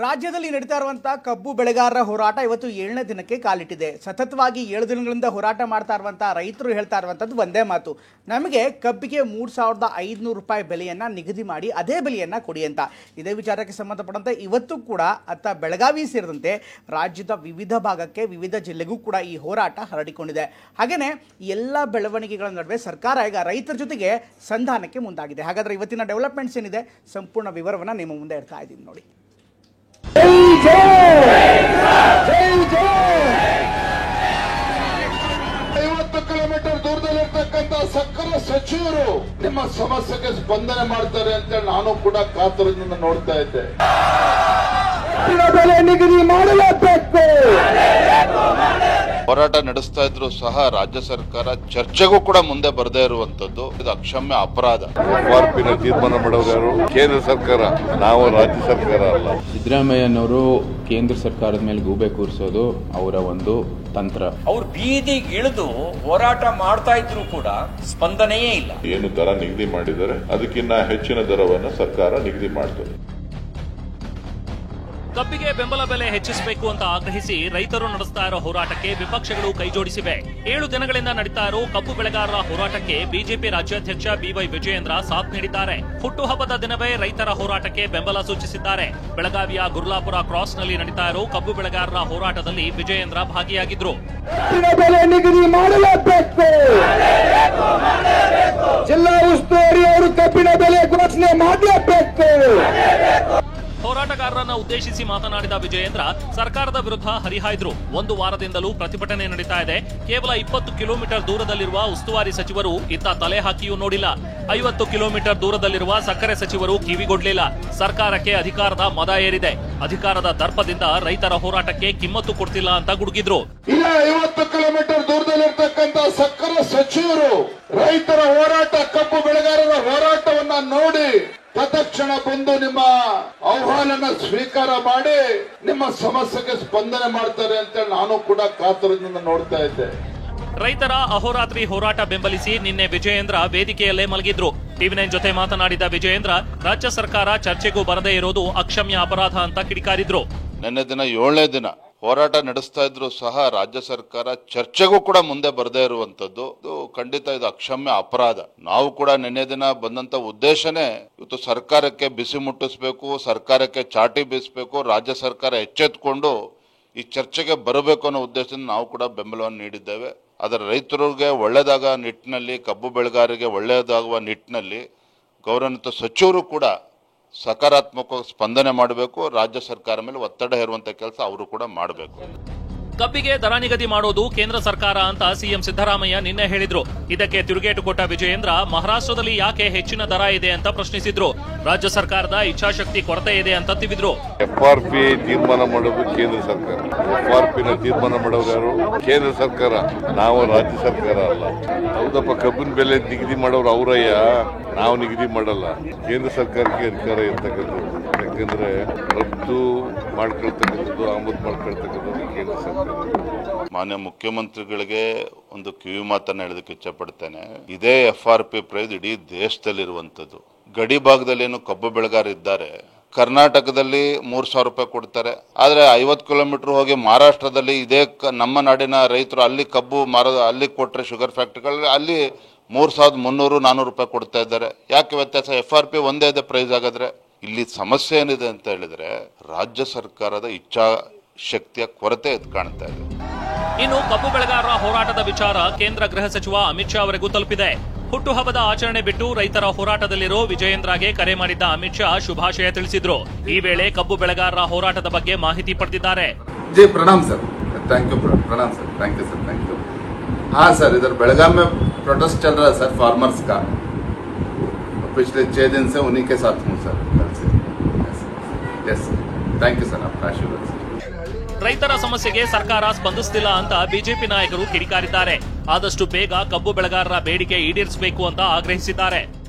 ರಾಜ್ಯದಲ್ಲಿ ನಡೀತಾ ಇರುವಂತಹ ಕಬ್ಬು ಬೆಳೆಗಾರರ ಹೋರಾಟ ಇವತ್ತು 7ನೇ ದಿನಕ್ಕೆ ಕಾಲಿಟ್ಟಿದೆ. ಸತತವಾಗಿ 7 ದಿನಗಳಿಂದ ಹೋರಾಟ ಮಾಡ್ತಾ ಇರುವಂತಹ ರೈತರು ಹೇಳ್ತಾ ಇರುವಂತದ್ದು ಒಂದೇ ಮಾತು, ನಮಗೆ ಕಬ್ಬಿಗೆ 3,500 ರೂಪಾಯಿ ಬೆಲೆಯನ್ನ ನಿಗದಿ ಮಾಡಿ ಅದೇ ಬೆಲೆಯನ್ನ ಕೊಡಿ ಅಂತ. ಇದೇ ವಿಚಾರಕ್ಕೆ ಸಂಬಂಧಪಟ್ಟಂತೆ ಇವತ್ತು ಕೂಡ ಅತ್ತ ಬೆಳಗಾವಿ ಸೇರಿದಂತೆ ರಾಜ್ಯದ ವಿವಿಧ ಭಾಗಕ್ಕೆ, ವಿವಿಧ ಜಿಲ್ಲೆಗೂ ಕೂಡ ಈ ಹೋರಾಟ ಹರಡಿಕೊಂಡಿದೆ. ಹಾಗೇನೆ ಎಲ್ಲ ಬೆಳವಣಿಗೆಗಳ ನಡುವೆ ಸರ್ಕಾರ ಈಗ ರೈತರ ಜೊತೆಗೆ ಸಂಧಾನಕ್ಕೆ ಮುಂದಾಗಿದೆ. ಹಾಗಾದ್ರೆ ಇವತ್ತಿನ ಡೆವಲಪ್ಮೆಂಟ್ಸ್ ಏನಿದೆ ಸಂಪೂರ್ಣ ವಿವರವನ್ನ ನಿಮ್ಮ ಮುಂದೆ ಇಡ್ತಾ ಇದ್ದೀನಿ ನೋಡಿ. 50 ಕಿಲೋಮೀಟರ್ ದೂರದಲ್ಲಿರ್ತಕ್ಕಂಥ ಸಕ್ಕರೆ ಸಚಿವರು ನಿಮ್ಮ ಸಮಸ್ಯೆಗೆ ಸ್ಪಂದನೆ ಮಾಡ್ತಾರೆ ಅಂತ ನಾನು ಕೂಡ ಕಾತರದಿಂದ ನೋಡ್ತಾ ಇದ್ದೆ. ಬೆಲೆ ನಿಗದಿ ಮಾಡಲೇಬೇಕು. ಹೋರಾಟ ನಡೆಸ್ತಾ ಇದ್ರು ಸಹ ರಾಜ್ಯ ಸರ್ಕಾರ ಚರ್ಚೆಗೂ ಕೂಡ ಮುಂದೆ ಬರದೇ ಇರುವಂತದ್ದು ಇದು ಅಕ್ಷಮ್ಯ ಅಪರಾಧ. FRPನ ತೀರ್ಮಾನ ಮಾಡೋರು ಕೇಂದ್ರ ಸರ್ಕಾರ, ನಾವು ರಾಜ್ಯ ಸರ್ಕಾರ ಅಲ್ಲ. ಸಿದ್ದರಾಮಯ್ಯನವರು ಕೇಂದ್ರ ಸರ್ಕಾರದ ಮೇಲೆ ಗೂಬೆ ಕೂರಿಸೋದು ಅವರ ಒಂದು ತಂತ್ರ. ಅವ್ರು ಬೀದಿಗೆ ಇಳಿದು ಹೋರಾಟ ಮಾಡ್ತಾ ಇದ್ರು ಕೂಡ ಸ್ಪಂದನೆಯೇ ಇಲ್ಲ. ಏನು ದರ ನಿಗದಿ ಮಾಡಿದರೆ ಅದಕ್ಕಿಂತ ಹೆಚ್ಚಿನ ದರವನ್ನು ಸರ್ಕಾರ ನಿಗದಿ ಮಾಡ್ತದೆ. ಕಬ್ಬಿಗೆ ಬೆಂಬಲ ಬೆಲೆ ಹೆಚ್ಚಿಸಬೇಕು ಅಂತ ಆಗ್ರಹಿಸಿ ರೈತರು ನಡೆಸ್ತಾ ಇರೋ ಹೋರಾಟಕ್ಕೆ ವಿಪಕ್ಷಗಳು ಕೈಜೋಡಿಸಿವೆ. 7 ದಿನಗಳಿಂದ ನಡೀತಾ ಇರೋ ಕಬ್ಬು ಬೆಳೆಗಾರರ ಹೋರಾಟಕ್ಕೆ ಬಿಜೆಪಿ ರಾಜ್ಯಾಧ್ಯಕ್ಷ ಬಿವೈ ವಿಜಯೇಂದ್ರ ಸಾಥ್ ನೀಡಿದ್ದಾರೆ. ಹುಟ್ಟುಹಬ್ಬದ ದಿನವೇ ರೈತರ ಹೋರಾಟಕ್ಕೆ ಬೆಂಬಲ ಸೂಚಿಸಿದ್ದಾರೆ. ಬೆಳಗಾವಿಯ ಗುರ್ಲಾಪುರ ಕ್ರಾಸ್ನಲ್ಲಿ ನಡೀತಾ ಇರೋ ಕಬ್ಬು ಬೆಳೆಗಾರರ ಹೋರಾಟದಲ್ಲಿ ವಿಜಯೇಂದ್ರ ಭಾಗಿಯಾಗಿದ್ರು. ಬೆಲೆ ನಿಗದಿ ಮಾಡಲೇಬೇಕು. ಜಿಲ್ಲಾ ಉಸ್ತುವಾರಿ ಅವರು ಕಬ್ಬಿನ ಬೆಲೆ ಘೋಷಣೆ ಮಾಡಲೇಬೇಕು. ಹೋರಾಟಗಾರರನ್ನ ಉದ್ದೇಶಿಸಿ ಮಾತನಾಡಿದ ವಿಜಯೇಂದ್ರ ಸರ್ಕಾರದ ವಿರುದ್ಧ ಹರಿಹಾಯ್ದ್ರು. 1 ವಾರದಿಂದಲೂ ಪ್ರತಿಭಟನೆ ನಡೀತಾ ಇದೆ. ಕೇವಲ 20 ಕಿಲೋಮೀಟರ್ ದೂರದಲ್ಲಿರುವ ಉಸ್ತುವಾರಿ ಸಚಿವರು ಇತ್ತ ತಲೆ ಹಾಕಿಯೂ ನೋಡಿಲ್ಲ. 50 ಕಿಲೋಮೀಟರ್ ದೂರದಲ್ಲಿರುವ ಸಕ್ಕರೆ ಸಚಿವರು ಕಿವಿಗೊಡ್ಲಿಲ್ಲ. ಸರ್ಕಾರಕ್ಕೆ ಅಧಿಕಾರದ ಮದ ಏರಿದೆ. ಅಧಿಕಾರದ ದರ್ಪದಿಂದ ರೈತರ ಹೋರಾಟಕ್ಕೆ ಕಿಮ್ಮತ್ತು ಕೊಡ್ತಿಲ್ಲ ಅಂತ ಗುಡುಗಿದ್ರು. ಇಲ್ಲ, 50 ಕಿಲೋಮೀಟರ್ ದೂರದಲ್ಲಿರ್ತಕ್ಕಂಥ ಸಕ್ಕರೆ ಸಚಿವರು ರೈತರ ಹೋರಾಟ, ಕಬ್ಬು ಬೆಳೆಗಾರರ ಹೋರಾಟವನ್ನ ನೋಡಿ ತತ್ಕ್ಷಣ ಬಂದು ನಿಮ್ಮ ಆಹ್ವಾನ ಸ್ವೀಕಾರ ಮಾಡಿ ನಿಮ್ಮ ಸಮಸ್ಯೆಗೆ ಸ್ಪಂದನೆ ಮಾಡ್ತಾರೆ ಅಂತ ನಾನು ಕೂಡ ಕಾತರದಿಂದ ನೋಡ್ತಾ ಇದ್ದೆ. ರೈತರ ಅಹೋರಾತ್ರಿ ಹೋರಾಟ ಬೆಂಬಲಿಸಿ ನಿನ್ನೆ ವಿಜಯೇಂದ್ರ ವೇದಿಕೆಯಲ್ಲೇ ಮಲಗಿದ್ರು. ಟಿವಿ9 ಜೊತೆ ಮಾತನಾಡಿದ ವಿಜಯೇಂದ್ರ ರಾಜ್ಯ ಸರ್ಕಾರ ಚರ್ಚೆಗೂ ಬರದೇ ಇರೋದು ಅಕ್ಷಮ್ಯ ಅಪರಾಧ ಅಂತ ಕಿಡಿಕಾರಿದ್ರು. ನಿನ್ನೆ ದಿನ 7ನೇ ದಿನ ಹೋರಾಟ ನಡೆಸ್ತಾ ಇದ್ರು ಸಹ ರಾಜ್ಯ ಸರ್ಕಾರ ಚರ್ಚೆಗೂ ಕೂಡ ಮುಂದೆ ಬರದೇ ಇರುವಂತದ್ದು ಖಂಡಿತ ಇದು ಅಕ್ಷಮ್ಯ ಅಪರಾಧ. ನಾವು ಕೂಡ ನಿನ್ನೆ ದಿನ ಬಂದಂತ ಉದ್ದೇಶನೇ ಇವತ್ತು ಸರ್ಕಾರಕ್ಕೆ ಬಿಸಿ ಮುಟ್ಟಿಸ್ಬೇಕು, ಸರ್ಕಾರಕ್ಕೆ ಚಾಟಿ ಬೀಸಬೇಕು, ರಾಜ್ಯ ಸರ್ಕಾರ ಎಚ್ಚೆತ್ತುಕೊಂಡು ಈ ಚರ್ಚೆಗೆ ಬರಬೇಕು ಅನ್ನೋ ಉದ್ದೇಶದಿಂದ ನಾವು ಕೂಡ ಬೆಂಬಲವನ್ನು ನೀಡಿದ್ದೇವೆ. ಅದರ ರೈತರಿಗೆ ಒಳ್ಳೆಯದಾಗ ನಿಟ್ಟಿನಲ್ಲಿ, ಕಬ್ಬು ಬೆಳೆಗಾರರಿಗೆ ಒಳ್ಳೆಯದಾಗುವ ನಿಟ್ಟಿನಲ್ಲಿ ಗೌರವಾನ್ವಿತ ಸಚಿವರು ಕೂಡ ಸಕಾರಾತ್ಮಕವಾಗಿ ಸ್ಪಂದನೆ ಮಾಡಬೇಕು. ರಾಜ್ಯ ಸರ್ಕಾರ ಮೇಲೆ ಒತ್ತಡ ಹೇರುವಂತ ಕೆಲಸ ಅವರು ಕೂಡ ಮಾಡಬೇಕು. ಕಬ್ಬಿಗೆ ದರ ನಿಗದಿ ಮಾಡೋದು ಕೇಂದ್ರ ಸರ್ಕಾರ ಅಂತ ಸಿಎಂ ಸಿದ್ದರಾಮಯ್ಯ ನಿನ್ನೆ ಹೇಳಿದ್ರು. ಇದಕ್ಕೆ ತಿರುಗೇಟು ಕೊಟ್ಟ ವಿಜಯೇಂದ್ರ ಮಹಾರಾಷ್ಟ್ರದಲ್ಲಿ ಯಾಕೆ ಹೆಚ್ಚಿನ ದರ ಇದೆ ಅಂತ ಪ್ರಶ್ನಿಸಿದ್ರು. ರಾಜ್ಯ ಸರ್ಕಾರದ ಇಚ್ಛಾಶಕ್ತಿ ಕೊರತೆ ಇದೆ ಅಂತ ತಿವಿದ್ರು. FRP ತೀರ್ಮಾನ ಮಾಡೋದು ಕೇಂದ್ರ ಸರ್ಕಾರ, FRPನ ತೀರ್ಮಾನ ಮಾಡೋರು ಕೇಂದ್ರ ಸರ್ಕಾರ, ನಾವು ರಾಜ್ಯ ಸರ್ಕಾರ ಅಲ್ಲ. ಹೌದಪ್ಪ, ಕಬ್ಬಿನ ಬೆಲೆ ನಿಗದಿ ಮಾಡೋರು ಅವರಯ್ಯ, ನಾವು ನಿಗದಿ ಮಾಡಲ್ಲ. ಕೇಂದ್ರ ಸರ್ಕಾರಕ್ಕೆ ಅಧಿಕಾರ ಇರ್ತಕ್ಕಂಥದ್ದು. ಯಾಕಂದ್ರೆ ರಫ್ತು ಮಾಡ್ಕೊಳ್ತಕ್ಕಂಥದ್ದು, ಆಮದು ಮಾಡ್ಕೊಳ್ತಕ್ಕಂಥದ್ದು ಕೇಂದ್ರ ಸರ್ಕಾರ. ಮಾನ್ಯ ಮುಖ್ಯಮಂತ್ರಿಗಳಿಗೆ ಒಂದು ಕಿವಿ ಮಾತನ್ನ ಹೇಳೋದಕ್ಕೆ ಇಚ್ಛೆ ಪಡ್ತೇನೆ. ಇದೇ FRP ಪ್ರೈಸ್ ಇಡೀ ದೇಶದಲ್ಲಿರುವಂತದ್ದು. ಗಡಿ ಭಾಗದಲ್ಲಿ ಏನು ಕಬ್ಬು ಬೆಳೆಗಾರ ಇದ್ದಾರೆ, ಕರ್ನಾಟಕದಲ್ಲಿ 3,000 ರೂಪಾಯಿ ಕೊಡ್ತಾರೆ. ಆದ್ರೆ 50 ಕಿಲೋಮೀಟರ್ ಹೋಗಿ ಮಹಾರಾಷ್ಟ್ರದಲ್ಲಿ ಇದೇ ನಮ್ಮ ನಾಡಿನ ರೈತರು ಅಲ್ಲಿ ಕಬ್ಬು ಅಲ್ಲಿ ಕೊಟ್ರೆ ಶುಗರ್ ಫ್ಯಾಕ್ಟ್ರಿಗಳಲ್ಲಿ ಅಲ್ಲಿ 3,300-400 ರೂಪಾಯಿ ಕೊಡ್ತಾ ಇದ್ದಾರೆ. ಯಾಕೆ ವ್ಯತ್ಯಾಸ? FRP ಒಂದೇ ಇದೆ ಪ್ರೈಸ್ ಆಗಾದ್ರೆ. ಇಲ್ಲಿ ಸಮಸ್ಯೆ ಏನಿದೆ ಅಂತ ಹೇಳಿದ್ರೆ ರಾಜ್ಯ ಸರ್ಕಾರದ ಇಚ್ಛಾ ಶಕ್ತಿಯ ಕೊರತೆ ಎದ್ದು ಕಾಣ್ತಾ ಇದೆ. ಇನ್ನು ಕಬ್ಬು ಬೆಳೆಗಾರರ ಹೋರಾಟದ ವಿಚಾರ ಕೇಂದ್ರ ಗೃಹ ಸಚಿವ ಅಮಿತ್ ಶಾ ಅವರಿಗೂ ತಲುಪಿದೆ. ಹುಟ್ಟುಹಬ್ಬದ ಆಚರಣೆ ಬಿಟ್ಟು ರೈತರ ಹೋರಾಟದಲ್ಲಿರೋ ವಿಜಯೇಂದ್ರಗೆ ಕರೆ ಮಾಡಿದ್ದ ಅಮಿತ್ ಶಾ ಶುಭಾಶಯ ತಿಳಿಸಿದ್ರು. ಈ ವೇಳೆ ಕಬ್ಬು ಬೆಳೆಗಾರರ ಹೋರಾಟದ ಬಗ್ಗೆ ಮಾಹಿತಿ ಪಡೆದಿದ್ದಾರೆ. जी प्रणाम सर, थैंक यू, प्रणाम sir, thank you sir, thank you. हाँ सर, इधर बेलगाम में प्रोटेस्ट चल रहा है सर फार्मर्स का. पिछले 6 दिन से उन्हीं के साथ हूँ सर, कल से. यस, थैंक यू सर, आपका आशीर्वाद. ರೈತರ ಸಮಸ್ಯೆಗೆ ಸರ್ಕಾರ ಸ್ಪಂದಿಸುತ್ತಿಲ್ಲ ಅಂತ ಬಿಜೆಪಿ ನಾಯಕರು ಕಿಡಿಕಾರಿದ್ದಾರೆ. ಆದಷ್ಟು ಬೇಗ ಕಬ್ಬು ಬೆಳೆಗಾರರ ಬೇಡಿಕೆ ಈಡೇರಿಸಬೇಕು ಅಂತ ಆಗ್ರಹಿಸಿದ್ದಾರೆ.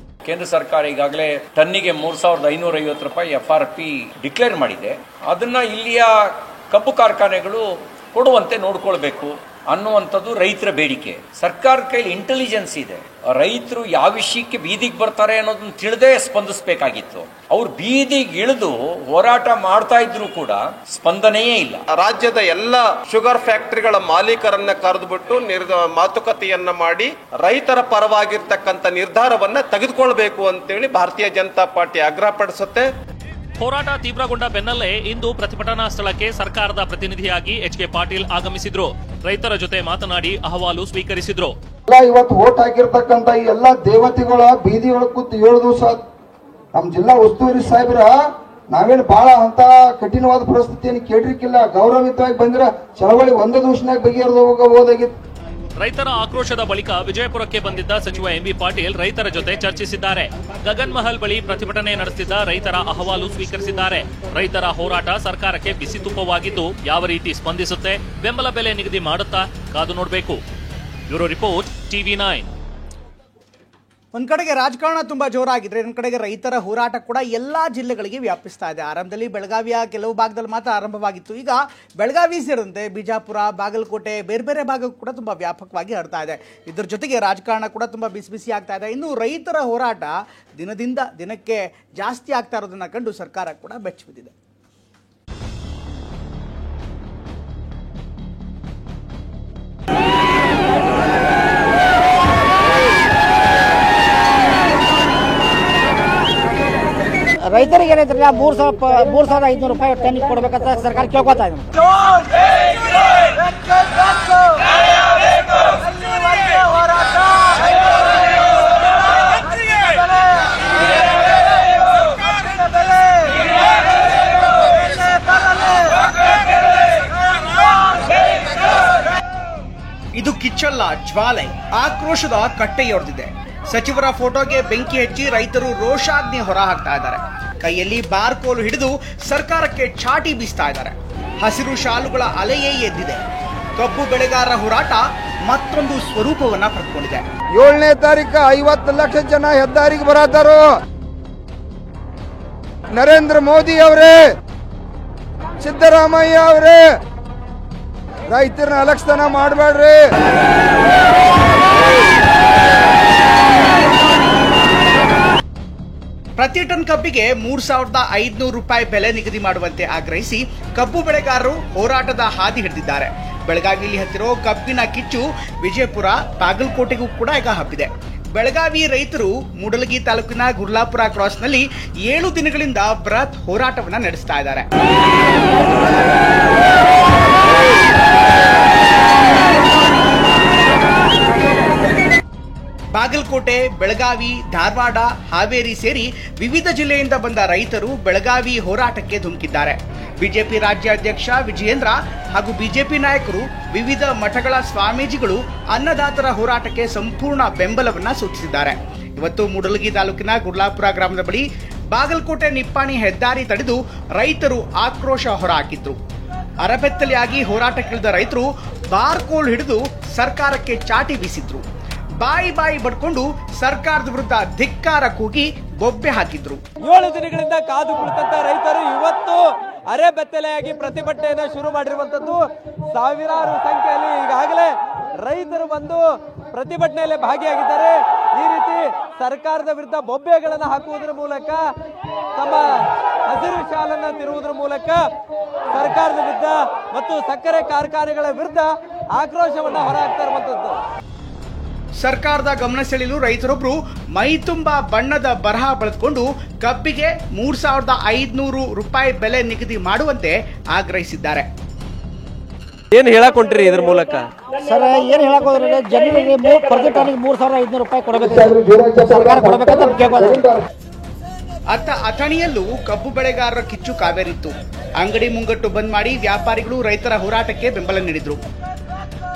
ಕೇಂದ್ರ ಸರ್ಕಾರ ಈಗಾಗಲೇ ಟನ್ನಿಗೆ 3,550 ರೂಪಾಯಿ FRP ಡಿಕ್ಲೇರ್ ಮಾಡಿದೆ. ಅದನ್ನ ಇಲ್ಲಿಯ ಕಬ್ಬು ಕಾರ್ಖಾನೆಗಳು ಕೊಡುವಂತೆ ನೋಡ್ಕೊಳ್ಬೇಕು ಅನ್ನುವಂಥದ್ದು ರೈತರ ಬೇಡಿಕೆ. ಸರ್ಕಾರದ ಕೈಲಿ ಇಂಟೆಲಿಜೆನ್ಸ್ ಇದೆ, ರೈತರು ಯಾವ ವಿಷಯಕ್ಕೆ ಬೀದಿಗೆ ಬರ್ತಾರೆ ಅನ್ನೋದನ್ನ ತಿಳಿದೇ ಸ್ಪಂದಿಸಬೇಕಾಗಿತ್ತು. ಅವ್ರು ಬೀದಿಗೆ ಇಳಿದು ಹೋರಾಟ ಮಾಡ್ತಾ ಇದ್ರು ಕೂಡ ಸ್ಪಂದನೆಯೇ ಇಲ್ಲ. ರಾಜ್ಯದ ಎಲ್ಲ ಶುಗರ್ ಫ್ಯಾಕ್ಟರಿಗಳ ಮಾಲೀಕರನ್ನ ಕರೆದುಬಿಟ್ಟು ಮಾತುಕತೆಯನ್ನ ಮಾಡಿ ರೈತರ ಪರವಾಗಿರ್ತಕ್ಕಂಥ ನಿರ್ಧಾರವನ್ನ ತೆಗೆದುಕೊಳ್ಬೇಕು ಅಂತೇಳಿ ಭಾರತೀಯ ಜನತಾ ಪಾರ್ಟಿ ಆಗ್ರಹ ಪಡಿಸುತ್ತೆ. ಹೋರಾಟ ತೀವ್ರಗೊಂಡ ಬೆನ್ನಲ್ಲೇ ಇಂದು ಪ್ರತಿಭಟನಾ ಸ್ಥಳಕ್ಕೆ ಸರ್ಕಾರದ ಪ್ರತಿನಿಧಿಯಾಗಿ ಎಚ್.ಕೆ. ಪಾಟೀಲ್ ಆಗಮಿಸಿದ್ರು. ರೈತರ ಜೊತೆ ಮಾತನಾಡಿ ಅಹವಾಲು ಸ್ವೀಕರಿಸಿದ್ರು. ಇವತ್ತು ವೋಟ್ ಹಾಕಿರ್ತಕ್ಕಂಥ ಈ ಎಲ್ಲಾ ದೇವತೆಗಳ ಬೀದಿ ಒಳಗೆ ಕೂತು 7 ದಿವಸ ನಮ್ ಜಿಲ್ಲಾ ಉಸ್ತುವಾರಿ ಸಾಹೇಬ್ರ ನಾವೇನು ಬಹಳ ಅಂತ ಕಠಿಣವಾದ ಪರಿಸ್ಥಿತಿಯನ್ನು ಕೇಳಿರ್ಕಿಲ್ಲ. ಗೌರವಯುತವಾಗಿ ಬಂದಿರ ಚಳವಳಿ 1 ದಿವಸನಾಗ ಬಗೆಹರಿದು ಹೋಗಬಹುದಾಗಿತ್ತು. ರೈತರ ಆಕ್ರೋಶದ ಬಳಿಕ ವಿಜಯಪುರಕ್ಕೆ ಬಂದಿದ್ದ ಸಚಿವ ಎಂ.ಬಿ. ಪಾಟೀಲ್ ರೈತರ ಜೊತೆ ಚರ್ಚಿಸಿದ್ದಾರೆ. ಗಗನ್ ಮಹಲ್ ಬಳಿ ಪ್ರತಿಭಟನೆ ನಡೆಸುತ್ತಿದ್ದ ರೈತರ ಅಹವಾಲು ಸ್ವೀಕರಿಸಿದ್ದಾರೆ. ರೈತರ ಹೋರಾಟ ಸರ್ಕಾರಕ್ಕೆ ಬಿಸಿ ತುಪ್ಪವಾಗಿದ್ದು ಯಾವ ರೀತಿ ಸ್ಪಂದಿಸುತ್ತೆ, ಬೆಂಬಲ ಬೆಲೆ ನಿಗದಿ ಮಾಡುತ್ತಾ ಕಾದು ನೋಡಬೇಕು. Bureau report TV9. ಒಂದ್ ಕಡೆಗೆ ರಾಜಕಾರಣ ತುಂಬಾ ಜೋರಾಗಿದ್ರೆ ಇನ್ನೊಂದ್ ಕಡೆಗೆ ರೈತರ ಹೋರಾಟ ಕೂಡ ಎಲ್ಲಾ ಜಿಲ್ಲೆಗಳಿಗೆ ವ್ಯಾಪಿಸ್ತಾ ಇದೆ. ಆರಂಭದಲ್ಲಿ ಬೆಳಗಾವಿಯ ಕೆಲವು ಭಾಗದಲ್ಲಿ ಮಾತ್ರ ಆರಂಭವಾಗಿತ್ತು. ಈಗ ಬೆಳಗಾವಿ ಸೇರಿದಂತೆ ಬಿಜಾಪುರ, ಬಾಗಲಕೋಟೆ, ಬೇರೆ ಬೇರೆ ಭಾಗಕ್ಕೂ ಕೂಡ ತುಂಬಾ ವ್ಯಾಪಕವಾಗಿ ಹರಡ್ತಾ ಇದೆ. ಇದ್ರ ಜೊತೆಗೆ ರಾಜಕಾರಣ ಕೂಡ ತುಂಬಾ ಬಿಸಿ ಬಿಸಿ ಆಗ್ತಾ ಇದೆ. ಇನ್ನು ರೈತರ ಹೋರಾಟ ದಿನದಿಂದ ದಿನಕ್ಕೆ ಜಾಸ್ತಿ ಆಗ್ತಾ ಇರೋದನ್ನ ಕಂಡು ಸರ್ಕಾರ ಕೂಡ ಬೆಚ್ಚ ಬಿದ್ದಿದೆ. ರೈತರಿಗೆ ಏನೈತ್ರಲ್ಲ 3,500 ರೂಪಾಯಿ ಟನ್ನಿಗೆ ಕೊಡ್ಬೇಕಂತ ಸರ್ಕಾರ ಕೇಳ್ಕೊತಾ ಇದೆ. ಇದು ಕಿಚ್ಚಲ್ಲ, ಜ್ವಾಲೆ, ಆಕ್ರೋಶದ ಕಟ್ಟೆಯೊಡೆದಿದೆ. ಸಚಿವರ ಫೋಟೋಗೆ ಬೆಂಕಿ ಹಚ್ಚಿ ರೈತರು ರೋಷಾಗ್ನಿ ಹೊರ ಹಾಕ್ತಾ ಇದ್ದಾರೆ. ಕೈಯಲ್ಲಿ ಬಾರ್ಕೋಲು ಹಿಡಿದು ಸರ್ಕಾರಕ್ಕೆ ಚಾಟಿ ಬೀಸ್ತಾ ಇದ್ದಾರೆ. ಹಸಿರು ಶಾಲುಗಳ ಅಲೆಯೇ ಎದ್ದಿದೆ. ಕಬ್ಬು ಬೆಳೆಗಾರರ ಹೋರಾಟ ಮತ್ತೊಂದು ಸ್ವರೂಪವನ್ನ ಪಡೆದುಕೊಂಡಿದೆ. 7ನೇ ತಾರೀಕು 50 ಲಕ್ಷ ಜನ ಹೆದ್ದಾರಿಗೆ ಬರತಾರೋ. ನರೇಂದ್ರ ಮೋದಿ ಅವರೇ, ಸಿದ್ದರಾಮಯ್ಯ ಅವರೇ, ರೈತರನ್ನ ಅಲಕ್ಷತನ ಮಾಡಬೇಡ್ರಿ. ಪ್ರತಿ ಟನ್ ಕಬ್ಬಿಗೆ 3,500 ರೂಪಾಯಿ ಬೆಲೆ ನಿಗದಿ ಮಾಡುವಂತೆ ಆಗ್ರಹಿಸಿ ಕಬ್ಬು ಬೆಳೆಗಾರರು ಹೋರಾಟದ ಹಾದಿ ಹಿಡಿದಿದ್ದಾರೆ. ಬೆಳಗಾವಿಯಲ್ಲಿ ಹತ್ತಿರೋ ಕಬ್ಬಿನ ಕಿಚ್ಚು ವಿಜಯಪುರ, ಬಾಗಲಕೋಟೆಗೂ ಕೂಡ ಈಗ ಹಬ್ಬಿದೆ. ಬೆಳಗಾವಿ ರೈತರು ಮೂಡಲಗಿ ತಾಲೂಕಿನ ಗುರ್ಲಾಪುರ ಕ್ರಾಸ್ನಲ್ಲಿ 7 ದಿನಗಳಿಂದ ಬೃಹತ್ ಹೋರಾಟವನ್ನು ನಡೆಸ್ತಾ ಇದ್ದಾರೆ. ಬಾಗಲಕೋಟೆ, ಬೆಳಗಾವಿ, ಧಾರವಾಡ, ಹಾವೇರಿ ಸೇರಿ ವಿವಿಧ ಜಿಲ್ಲೆಯಿಂದ ಬಂದ ರೈತರು ಬೆಳಗಾವಿ ಹೋರಾಟಕ್ಕೆ ಧುಮುಕಿದ್ದಾರೆ. ಬಿಜೆಪಿ ರಾಜ್ಯಾಧ್ಯಕ್ಷ ವಿಜಯೇಂದ್ರ ಹಾಗೂ ಬಿಜೆಪಿ ನಾಯಕರು, ವಿವಿಧ ಮಠಗಳ ಸ್ವಾಮೀಜಿಗಳು ಅನ್ನದಾತರ ಹೋರಾಟಕ್ಕೆ ಸಂಪೂರ್ಣ ಬೆಂಬಲವನ್ನ ಸೂಚಿಸಿದ್ದಾರೆ. ಇವತ್ತು ಮೂಡಲಗಿ ತಾಲೂಕಿನ ಗುರ್ಲಾಪುರ ಗ್ರಾಮದ ಬಳಿ ಬಾಗಲಕೋಟೆ ನಿಪ್ಪಾಣಿ ಹೆದ್ದಾರಿ ತಡೆದು ರೈತರು ಆಕ್ರೋಶ ಹೊರಹಾಕಿದ್ರು. ಅರಬೆತ್ತಲೆಯಾಗಿ ಹೋರಾಟಕ್ಕಿಳಿದ ರೈತರು ಬಾರ್ಕೋಲ್ ಹಿಡಿದು ಸರ್ಕಾರಕ್ಕೆ ಚಾಟಿ ಬೀಸಿದ್ರು. ಬಾಯಿ ಬಡ್ಕೊಂಡು ಸರ್ಕಾರದ ವಿರುದ್ಧ ಧಿಕ್ಕಾರ ಕೂಗಿ ಬೊಬ್ಬೆ ಹಾಕಿದ್ರು. 7 ದಿನಗಳಿಂದ ಕಾದು ಕುಳಿತಂತ ರೈತರು ಇವತ್ತು ಅರೆಬೆತ್ತಲೆಯಾಗಿ ಪ್ರತಿಭಟನೆಯನ್ನು ಶುರು ಮಾಡಿರುವಂತದ್ದು. ಸಾವಿರಾರು ಸಂಖ್ಯೆಯಲ್ಲಿ ಈಗಾಗಲೇ ರೈತರು ಬಂದು ಪ್ರತಿಭಟನೆಯಲ್ಲಿ ಭಾಗಿಯಾಗಿದ್ದಾರೆ. ಈ ರೀತಿ ಸರ್ಕಾರದ ವಿರುದ್ಧ ಬೊಬ್ಬೆಗಳನ್ನು ಹಾಕುವುದರ ಮೂಲಕ, ತಮ್ಮ ಹಸಿರು ಶಾಲನ್ನು ತಿರುವುದರ ಮೂಲಕ ಸರ್ಕಾರದ ವಿರುದ್ಧ ಮತ್ತು ಸಕ್ಕರೆ ಕಾರ್ಖಾನೆಗಳ ವಿರುದ್ಧ ಆಕ್ರೋಶವನ್ನು ಹೊರಹಾಕ್ತಾ ಇರುವಂತದ್ದು. ಸರ್ಕಾರದ ಗಮನ ಸೆಳೆಯಲು ರೈತರೊಬ್ಬರು ಮೈ ತುಂಬಾ ಬಣ್ಣದ ಬರಹ ಬರೆದುಕೊಂಡು ಕಬ್ಬಿಗೆ 3,500 ರೂಪಾಯಿ ಬೆಲೆ ನಿಗದಿ ಮಾಡುವಂತೆ ಆಗ್ರಹಿಸಿದ್ದಾರೆ. ಏನು ಹೇಳಕ್ ಹೊಂಟ್ರಿ ಇದ್ರ ಮೂಲಕ? ಸರ್, ಏನು ಹೇಳಕ್ ಹೋದ್ರೆ ಜನರಿಗೆ ಪ್ರತಿ ಟನ್ನಿಗೆ 3,500 ರೂಪಾಯಿ ಕೊಡಬೇಕು, ಸರ್ಕಾರ ಕೊಡಬೇಕಂತ ಕೇಳ್ಬೋದು. ಅಥಣಿಯಲ್ಲೂ ಕಬ್ಬು ಬೆಳೆಗಾರರ ಕಿಚ್ಚು ಕಾವೇರಿತ್ತು. ಅಂಗಡಿ ಮುಂಗಟ್ಟು ಬಂದ್ ಮಾಡಿ ವ್ಯಾಪಾರಿಗಳು ರೈತರ ಹೋರಾಟಕ್ಕೆ ಬೆಂಬಲ ನೀಡಿದ್ರು.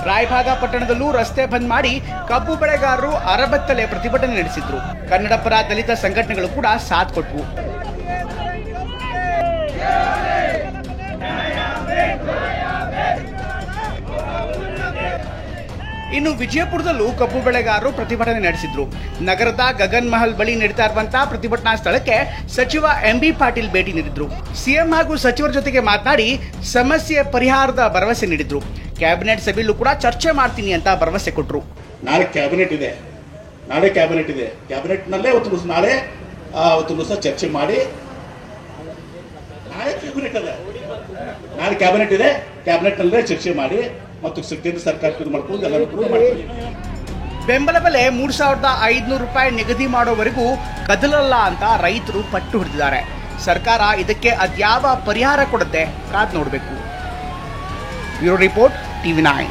ರಾಯಭಾಗ ಪಟ್ಟಣದಲ್ಲೂ ರಸ್ತೆ ಬಂದ್ ಮಾಡಿ ಕಬ್ಬು ಬೆಳೆಗಾರರು ಅರಬತ್ತಲೆ ಪ್ರತಿಭಟನೆ ನಡೆಸಿದ್ರು. ಕನ್ನಡ ಪರ ದಲಿತ ಸಂಘಟನೆಗಳು ಕೂಡ ಸಾಥ್ ಕೊಟ್ಟವು. ಇನ್ನು ವಿಜಯಪುರದಲ್ಲೂ ಕಬ್ಬು ಬೆಳೆಗಾರರು ಪ್ರತಿಭಟನೆ ನಡೆಸಿದ್ರು. ನಗರದ ಗಗನ್ ಮಹಲ್ ಬಳಿ ನಡೀತಾ ಇರುವಂತಹ ಪ್ರತಿಭಟನಾ ಸ್ಥಳಕ್ಕೆ ಸಚಿವ ಎಂ.ಬಿ. ಪಾಟೀಲ್ ಭೇಟಿ ನೀಡಿದ್ರು. ಸಿಎಂ ಹಾಗೂ ಸಚಿವರ ಜೊತೆಗೆ ಮಾತನಾಡಿ ಸಮಸ್ಯೆ ಪರಿಹಾರದ ಭರವಸೆ ನೀಡಿದ್ರು. ಕ್ಯಾಬಿನೆಟ್ ಸಭೆಯಲ್ಲೂ ಕೂಡ ಚರ್ಚೆ ಮಾಡ್ತೀನಿ ಅಂತ ಭರವಸೆ ಕೊಟ್ಟರು. ನಾಳೆ ಕ್ಯಾಬಿನೆಟ್ ಇದೆ, ನಾಳೆ ಕ್ಯಾಬಿನೆಟ್ ಇದೆ, ಕ್ಯಾಬಿನೆಟ್ನಲ್ಲೇ ನಾಳೆ ಅವತ್ತು ಸಹ ಚರ್ಚೆ ಮಾಡಿ, ನಾಳೆ ಕ್ಯಾಬಿನೆಟ್ ಇದೆ, ಕ್ಯಾಬಿನೆಟ್ನಲ್ಲೇ ಚರ್ಚೆ ಮಾಡಿ ಮತ್ತು ಕೇಂದ್ರ ಸರ್ಕಾರ ಮಾಡ್ಕೊಂಡು ಎಲ್ಲರೂ ಮಾಡ್ತೀವಿ. ಬೆಂಬಲ ಬೆಲೆ 3,500 ರೂಪಾಯಿ ನಿಗದಿ ಮಾಡೋವರೆಗೂ ಕದಲಲ್ಲ ಅಂತ ರೈತರು ಪಟ್ಟು ಹಿಡಿದಿದ್ದಾರೆ. ಸರ್ಕಾರ ಇದಕ್ಕೆ ಅದ್ಯಾವ ಪರಿಹಾರ ಕೊಡುತ್ತೆ ಕಾದ್ ನೋಡಬೇಕು. Bureau report, TV9.